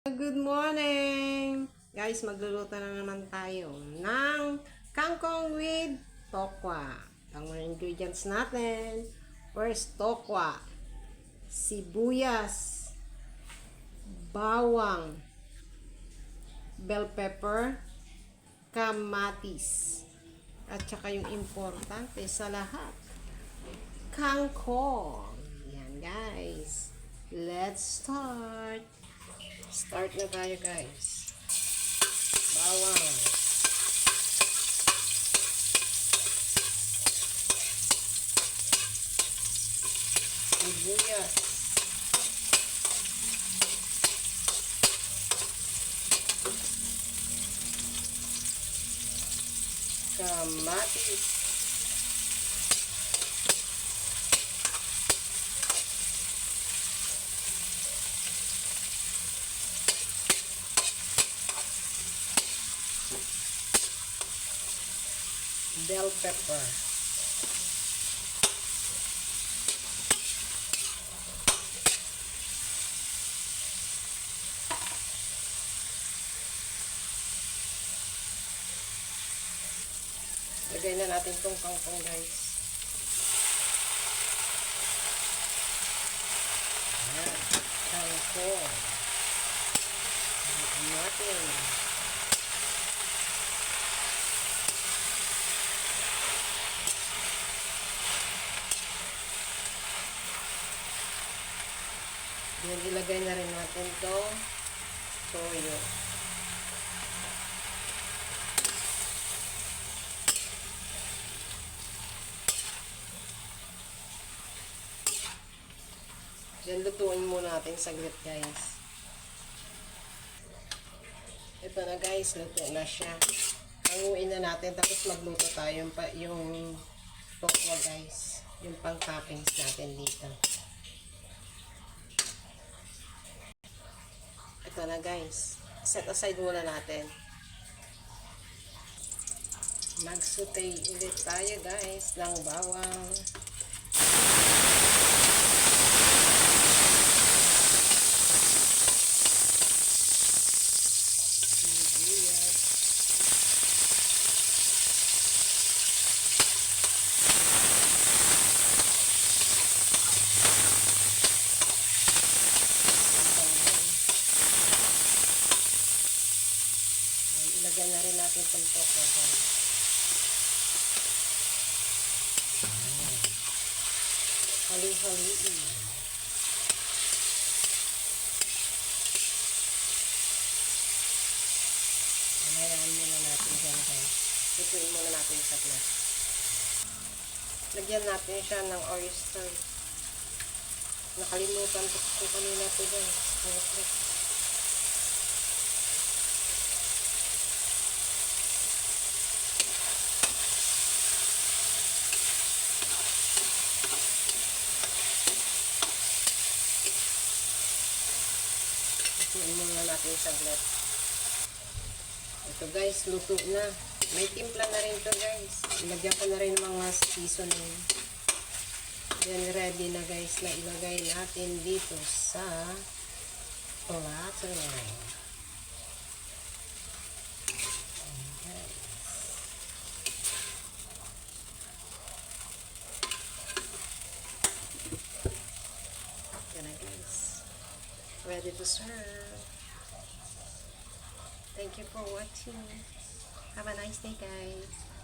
Good morning! Guys, magluluto na naman tayo ng kangkong with tokwa. Ang mga ingredients natin, first tokwa, sibuyas, bawang, bell pepper, kamatis, at saka yung importante sa lahat, kangkong. Yan guys, let's start! Start na tayo guys. Bawang. Sibuyas. Kamatis. Bell pepper. Lagay na natin itong kangkong guys. Ayan, kangkong. Natin. Yan, ilagay na rin natin to toyo. Yan, lutuin muna natin saglit guys. Ito na guys, luto na siya. Hanguin na natin tapos magluto tayo yung tokwa guys. Yung pang toppings natin dito. Ito na guys. Set aside muna natin. Mag-saute ulit tayo guys ng bawang. Sibuyas. Ilagay na rin natin itong tokwa guys. Hali-haliin. Hayaan muna natin dyan guys. Lutuin muna natin sa glass. Lagyan natin siya ng oyster. Nakalimutan ko kanina ito guys. Lutuin muna natin saglit. Ito guys, luto na. May timpla na rin to guys. Ilagyan ko na rin mga seasoning. Then ready na guys na ilagay natin dito sa platter. Yan na guys. Ready to serve. Thank you for watching. Have a nice day guys.